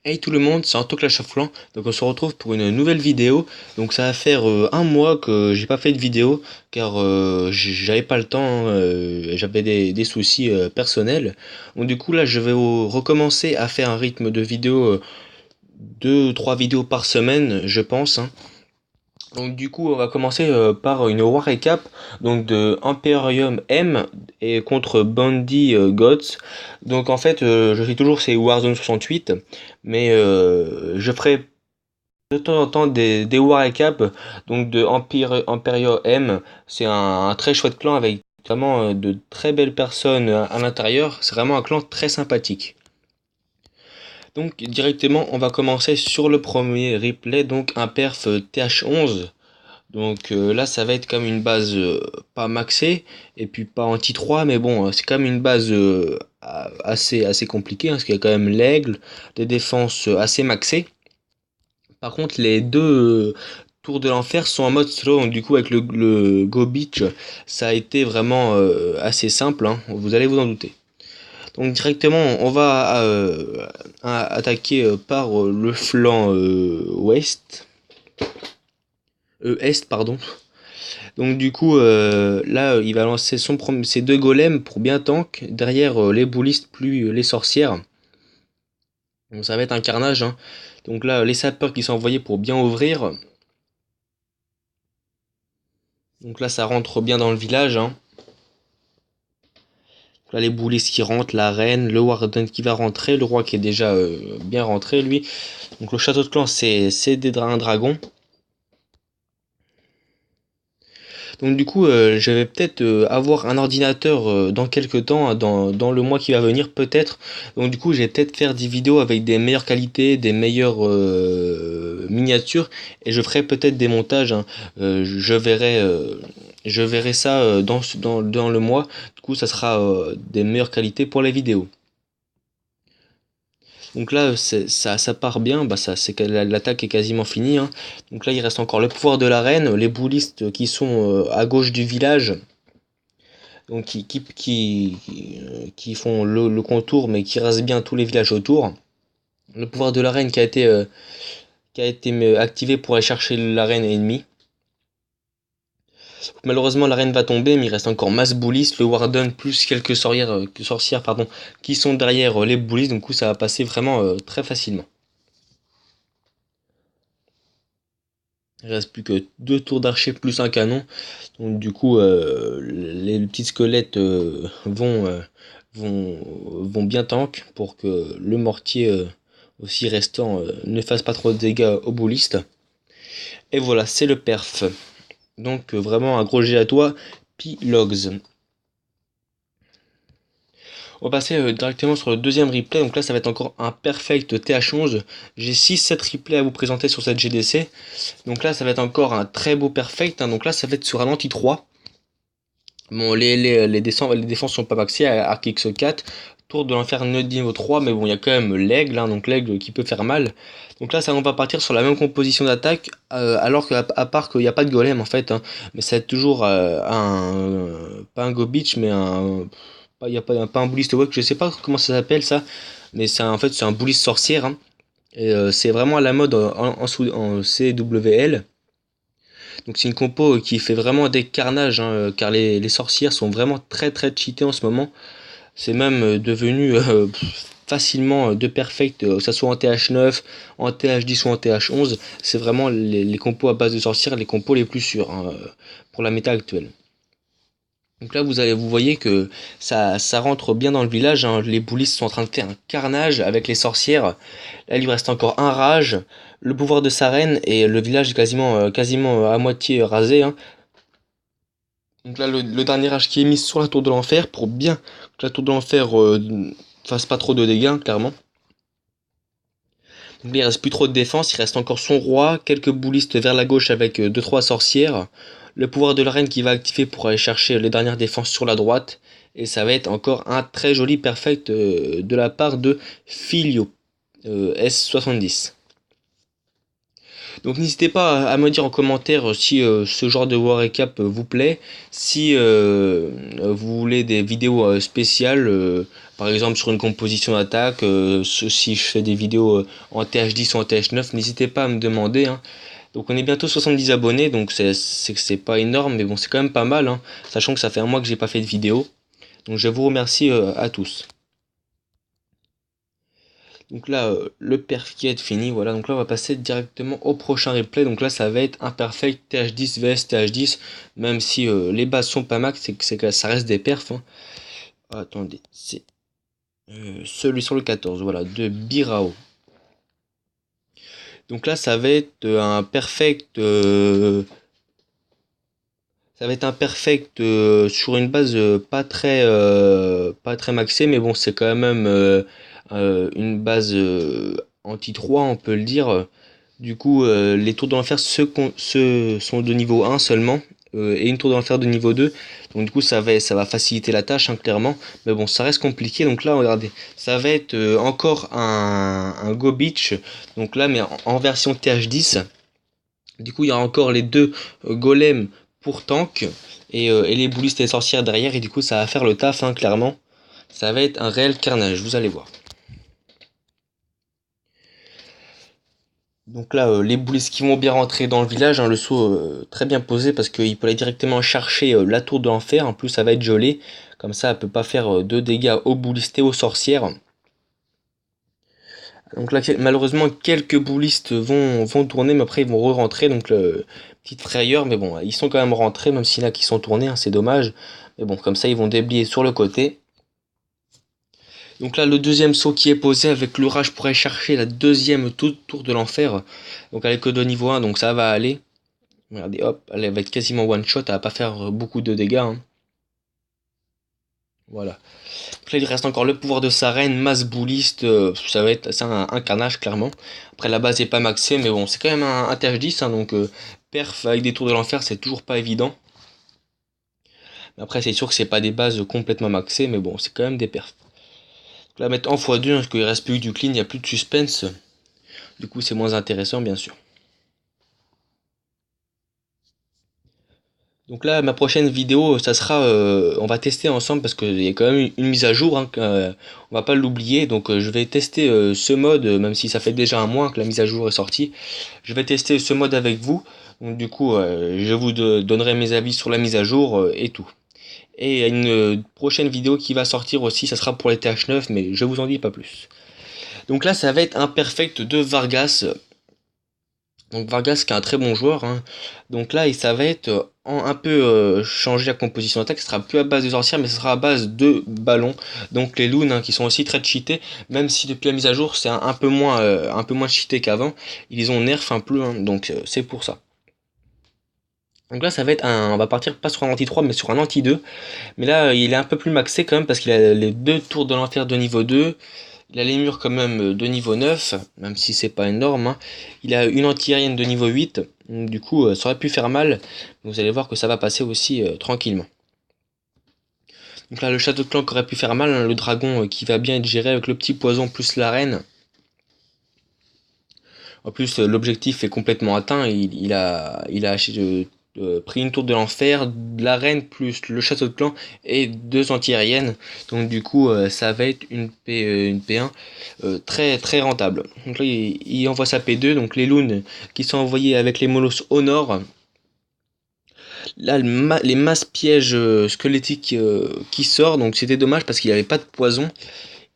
Hey tout le monde, c'est Anto Clash of Clans, donc on se retrouve pour une nouvelle vidéo. Donc ça va faire un mois que j'ai pas fait de vidéo car j'avais pas le temps, j'avais des soucis personnels. Donc du coup là je vais recommencer à faire un rythme de vidéo, 2 3 vidéos par semaine je pense, hein. Donc du coup on va commencer par une war recap donc de Imperium M et contre Bandy Gods. Donc en fait je fais toujours ces Warzone 68 mais je ferai de temps en temps des war recap donc de Imperium M. C'est un très chouette clan avec vraiment de très belles personnes à l'intérieur. C'est vraiment un clan très sympathique. Donc directement on va commencer sur le premier replay, donc un perf TH11. Donc là, ça va être comme une base pas maxée et puis pas anti 3, mais bon, c'est quand même une base assez compliquée, hein, parce qu'il y a quand même l'aigle, des défenses assez maxées. Par contre, les deux tours de l'enfer sont en mode slow, donc du coup, avec le Go Beach, ça a été vraiment assez simple, hein, vous allez vous en douter. Donc directement, on va attaquer par le flanc ouest, est, pardon. Donc du coup, là, il va lancer ses deux golems pour bien tank. Derrière, les boulistes plus les sorcières. Donc ça va être un carnage, hein. Donc là, les sapeurs qui sont envoyés pour bien ouvrir. Donc là, ça rentre bien dans le village, hein. Là, les boulistes qui rentrent, la reine, le warden qui va rentrer, le roi qui est déjà bien rentré, lui. Donc le château de clan, c'est un dragon. Donc du coup, je vais peut-être avoir un ordinateur dans quelques temps, hein, dans le mois qui va venir peut-être. Donc du coup, je vais peut-être faire des vidéos avec des meilleures qualités, des meilleures miniatures, et je ferai peut-être des montages, hein. Je verrai ça dans le mois. Du coup, ça sera des meilleures qualités pour les vidéos. Donc là, ça part bien, bah c'est que l'attaque est quasiment finie, hein. Donc là, il reste encore le pouvoir de la reine, les boulistes qui sont à gauche du village, donc qui font le contour, mais qui rasent bien tous les villages autour. Le pouvoir de la reine qui a été activé pour aller chercher la reine ennemie. Malheureusement, la reine va tomber, mais il reste encore masse boulistes, le warden plus quelques sorcières pardon, qui sont derrière les boulistes. Donc coup, ça va passer vraiment très facilement. Il reste plus que 2 tours d'archer plus un canon. Donc du coup, les petits squelettes vont bien tank pour que le mortier aussi restant ne fasse pas trop de dégâts aux boulistes. Et voilà, c'est le perf. Donc vraiment un gros G à toi, Pilogs. On va passer directement sur le deuxième replay. Donc là, ça va être encore un perfect TH11. J'ai 6-7 replays à vous présenter sur cette GDC. Donc là, ça va être encore un très beau perfect, hein. Donc là, ça va être sur un anti 3. Bon, les défenses sont pas maxées, Arc X4, Tour de l'Enfer niveau 3, mais bon, il y a quand même l'aigle, hein, donc l'aigle qui peut faire mal. Donc là, ça, on va partir sur la même composition d'attaque, alors qu'à part qu'il n'y a pas de golem en fait, hein, mais ça va être toujours pas un go beach, mais il y a pas un bouliste walk, je sais pas comment ça s'appelle ça, mais en fait, c'est un bouliste sorcière, hein, et c'est vraiment à la mode en CWL. Donc c'est une compo qui fait vraiment des carnages, hein, car les sorcières sont vraiment très très cheatées en ce moment. C'est même devenu facilement de perfect, que ce soit en TH9, en TH10 ou en TH11. C'est vraiment les compos à base de sorcières, les compos les plus sûrs, hein, pour la méta actuelle. Donc là, vous voyez que ça rentre bien dans le village, hein. Les boulistes sont en train de faire un carnage avec les sorcières. Là, il lui reste encore un rage, le pouvoir de sa reine, et le village est quasiment à moitié rasé, hein. Donc là, le dernier rage qui est mis sur la tour de l'enfer pour bien que la tour de l'enfer fasse pas trop de dégâts, clairement. Donc là, il reste plus trop de défense, il reste encore son roi, quelques boulistes vers la gauche avec 2-3 sorcières, le pouvoir de la reine qui va activer pour aller chercher les dernières défenses sur la droite, et ça va être encore un très joli perfect de la part de Filio S70. Donc n'hésitez pas à me dire en commentaire si ce genre de War Recap vous plaît, si vous voulez des vidéos spéciales, par exemple sur une composition d'attaque, si je fais des vidéos en TH10 ou en TH9, n'hésitez pas à me demander, hein. Donc on est bientôt 70 abonnés, donc c'est pas énorme, mais bon c'est quand même pas mal, hein, sachant que ça fait un mois que j'ai pas fait de vidéo. Donc je vous remercie à tous. Donc là, le perf qui est fini, voilà. Donc là, on va passer directement au prochain replay. Donc là, ça va être un perfect TH10 vs TH10. Même si les bases sont pas max, c'est que ça reste des perfs, hein. Attendez, c'est celui sur le 14, voilà, de Birao. Donc là, ça va être un perfect. Ça va être un perfect sur une base pas très maxée, mais bon, c'est quand même une base anti 3, on peut le dire. Du coup, les tours de l'enfer sont de niveau 1 seulement, et une tour de l'enfer de niveau 2. Donc du coup, ça va faciliter la tâche, hein, clairement. Mais bon, ça reste compliqué. Donc là, regardez, ça va être encore un Go Beach. Donc là, mais en version TH10. Du coup, il y a encore les deux golems pour tank et les boulistes et les sorcières derrière. Et du coup, ça va faire le taf, hein, clairement. Ça va être un réel carnage, vous allez voir. Donc là, les boulistes qui vont bien rentrer dans le village, hein, le saut très bien posé parce qu'il peut aller directement chercher la tour de l'enfer. En plus, ça va être gelé. Comme ça, elle peut pas faire de dégâts aux boulistes et aux sorcières. Donc là, malheureusement, quelques boulistes vont tourner, mais après, ils vont re-rentrer. Donc, petite frayeur, mais bon, ils sont quand même rentrés, même s'il y en a qui sont tournés, hein, c'est dommage. Mais bon, comme ça, ils vont déblayer sur le côté. Donc là, le deuxième saut qui est posé avec l'orage pour aller chercher la deuxième tour de l'enfer. Donc, elle est que de niveau 1, donc ça va aller. Regardez, hop, elle va être quasiment one shot, elle va pas faire beaucoup de dégâts, hein. Voilà. Donc là, il reste encore le pouvoir de sa reine, masse bouliste, ça va être un carnage, clairement. Après, la base est pas maxée, mais bon, c'est quand même un TH10, hein, donc perf avec des tours de l'enfer, c'est toujours pas évident. Mais après, c'est sûr que c'est pas des bases complètement maxées, mais bon, c'est quand même des perfs. Donc là, mettre en x2, hein, parce qu'il reste plus que du clean, il n'y a plus de suspense. Du coup, c'est moins intéressant, bien sûr. Donc là, ma prochaine vidéo, ça sera, on va tester ensemble parce qu'il y a quand même une mise à jour, hein, on va pas l'oublier. Donc je vais tester ce mode, même si ça fait déjà un mois que la mise à jour est sortie. Je vais tester ce mode avec vous. Donc du coup, je vous donnerai mes avis sur la mise à jour et tout. Et il y a une prochaine vidéo qui va sortir aussi, ça sera pour les TH9, mais je vous en dis pas plus. Donc là, ça va être un perfect de Vargas. Donc Vargas qui est un très bon joueur, hein. Donc là, ça va être un peu changer la composition d'attaque. Ce sera plus à base de sorcières, mais ce sera à base de ballons. Donc les loons, hein, qui sont aussi très cheatés, même si depuis la mise à jour c'est un peu moins cheaté qu'avant. Ils ont nerf un peu, hein, donc c'est pour ça. Donc là, ça va être on va partir pas sur un anti 3 mais sur un anti 2. Mais là, il est un peu plus maxé quand même parce qu'il a les deux tours de l'enfer de niveau 2. Il a les murs quand même de niveau 9, même si c'est pas énorme, hein. Il a une anti-aérienne de niveau 8, donc du coup ça aurait pu faire mal. Vous allez voir que ça va passer aussi tranquillement. Donc là le château de clan aurait pu faire mal, hein, le dragon qui va bien être géré avec le petit poison plus la reine. En plus l'objectif est complètement atteint, il a pris une tour de l'enfer, de la reine plus le château de clan et deux anti-aériennes. Donc du coup ça va être une P1 très très rentable. Donc là il envoie sa P2, donc les loons qui sont envoyés avec les molosses au nord. Là les masses pièges squelettiques qui sortent, donc c'était dommage parce qu'il n'y avait pas de poison.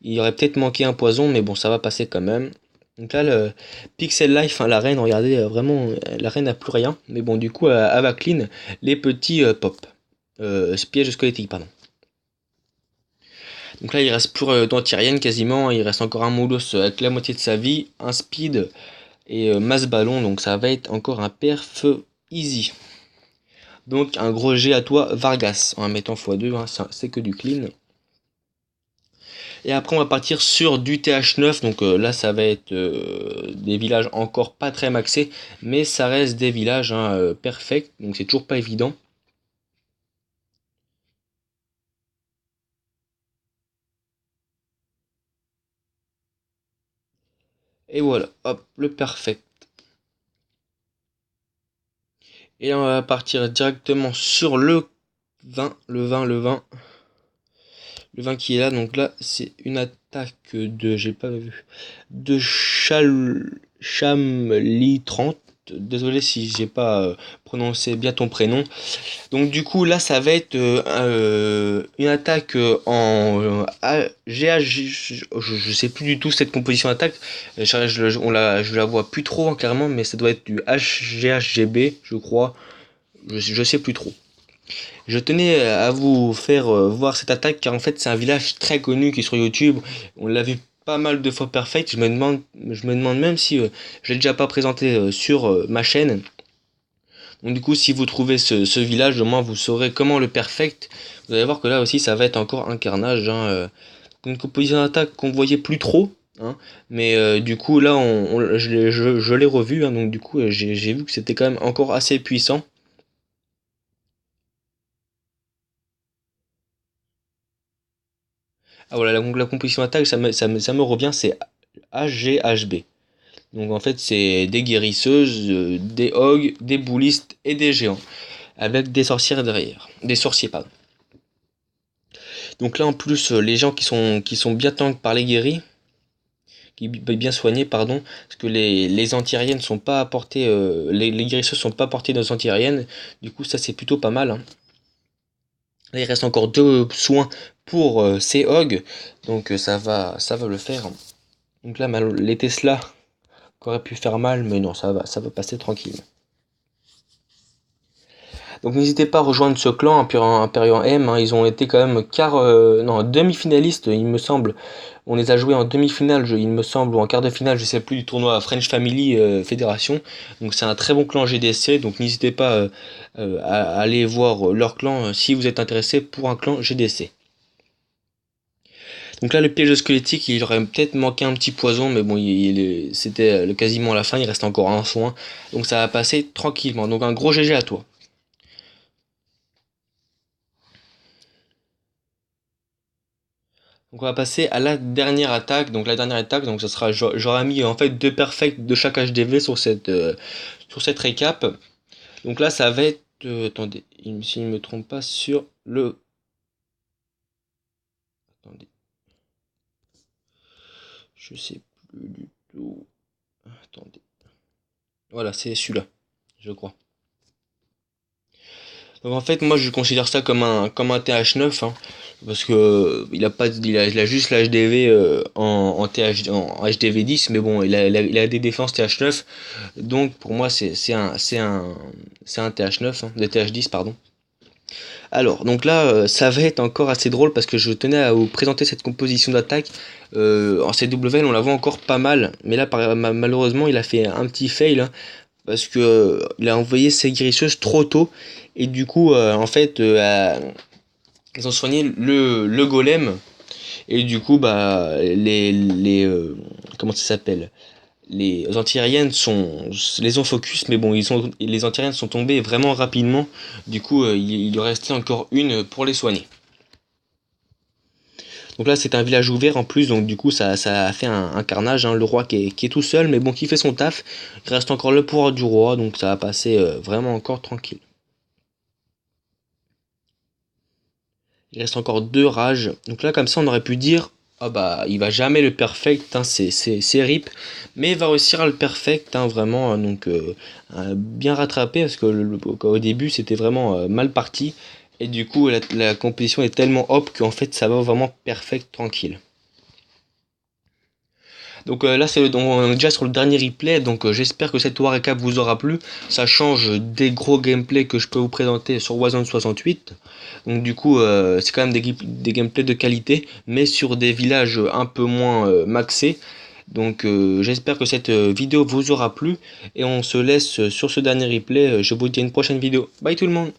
Il aurait peut-être manqué un poison, mais bon ça va passer quand même. Donc là, le Pixel Life, hein, la reine, regardez, vraiment, la reine n'a plus rien. Mais bon, du coup, elle va clean les petits pop. Pièges squelettiques, pardon. Donc là, il reste plus d'anti-rien quasiment. Il reste encore un Moulos avec la moitié de sa vie, un speed et masse ballon. Donc ça va être encore un perf easy. Donc un gros G à toi, Vargas, en mettant x2, hein, c'est que du clean. Et après, on va partir sur du TH9. Donc là, ça va être des villages encore pas très maxés. Mais ça reste des villages, hein, perfects. Donc c'est toujours pas évident. Et voilà, hop, le perfect. Et là, on va partir directement sur le 20, le 20 qui est là. Donc là, c'est une attaque j'ai pas vu, de Chamli 30. Désolé si j'ai pas prononcé bien ton prénom. Donc du coup là ça va être une attaque je sais plus du tout cette composition d'attaque. Je la vois plus trop hein, clairement, mais ça doit être du HGHGB je crois. Je sais plus trop. Je tenais à vous faire voir cette attaque car en fait c'est un village très connu qui est sur YouTube. On l'a vu pas mal de fois perfect. Je me demande même si je l'ai déjà pas présenté sur ma chaîne. Donc du coup si vous trouvez ce village, au moins vous saurez comment le perfect. Vous allez voir que là aussi ça va être encore un carnage. Hein, une composition d'attaque qu'on voyait plus trop. Hein, mais du coup là je l'ai revu. Hein, donc du coup j'ai vu que c'était quand même encore assez puissant. Ah voilà, la composition d'attaque, ça me revient, c'est HGHB. Donc en fait, c'est des guérisseuses, des hogs, des boulistes et des géants. Avec des sorcières derrière. Des sorciers, pardon. Donc là, en plus, les gens qui sont bien tank par les guéris, qui bien soignés, pardon, parce que les anti-aériennes sont pas apportées, les guérisseuses sont pas portées dans anti-aériennes. Du coup, ça c'est plutôt pas mal. Hein. Là, il reste encore deux soins pour ces hogs. Donc ça va le faire. Donc là, les Tesla qui auraient pu faire mal, mais non, ça va passer tranquille. Donc n'hésitez pas à rejoindre ce clan Imperium M, hein, ils ont été quand même non, demi-finalistes, il me semble. On les a joués en demi-finale, il me semble, ou en quart de finale, je sais plus, du tournoi French Family Fédération. Donc c'est un très bon clan GDC, donc n'hésitez pas à aller voir leur clan si vous êtes intéressé pour un clan GDC. Donc là, le piège squelettique, il aurait peut-être manqué un petit poison, mais bon, c'était quasiment à la fin, il reste encore un soin. Donc ça va passer tranquillement. Donc un gros GG à toi. Donc on va passer à la dernière attaque. Donc la dernière attaque, donc ça sera, j'aurais mis en fait deux perfects de chaque HDV sur cette récap. Donc là, ça va être, attendez, si je ne me trompe pas sur le, attendez, je sais plus du tout. Attendez, voilà, c'est celui-là, je crois. Donc en fait, moi je considère ça comme un TH9, hein, parce que il a pas, il a juste l'HDV en HDV 10, mais bon, il a des défenses TH9, donc pour moi c'est un TH9, hein, de TH10 pardon. Alors donc là, ça va être encore assez drôle parce que je tenais à vous présenter cette composition d'attaque. En CWL on la voit encore pas mal, mais là malheureusement il a fait un petit fail. Hein, parce que il a envoyé ses guérisseuses trop tôt et du coup en fait ils ont soigné le golem et du coup bah comment ça s'appelle, les anti-aériennes les ont focus, mais bon les anti-aériennes sont tombées vraiment rapidement, du coup il restait encore une pour les soigner. Donc là c'est un village ouvert en plus, donc du coup ça a fait un carnage, hein, le roi qui est tout seul, mais bon qui fait son taf, il reste encore le pouvoir du roi, donc ça va passer vraiment encore tranquille. Il reste encore deux rages, donc là comme ça on aurait pu dire, ah bah il va jamais le perfect, hein, c'est rip, mais il va réussir à le perfect, hein, vraiment, hein, donc bien rattrapé, parce que au début c'était vraiment mal parti, et du coup la compétition est tellement hop qu'en fait ça va vraiment perfect tranquille. Donc là, on est déjà sur le dernier replay, donc j'espère que cette War Recap vous aura plu. Ça change des gros gameplays que je peux vous présenter sur Warzone 68. Donc du coup, c'est quand même des gameplays de qualité, mais sur des villages un peu moins maxés. Donc j'espère que cette vidéo vous aura plu, et on se laisse sur ce dernier replay. Je vous dis à une prochaine vidéo. Bye tout le monde!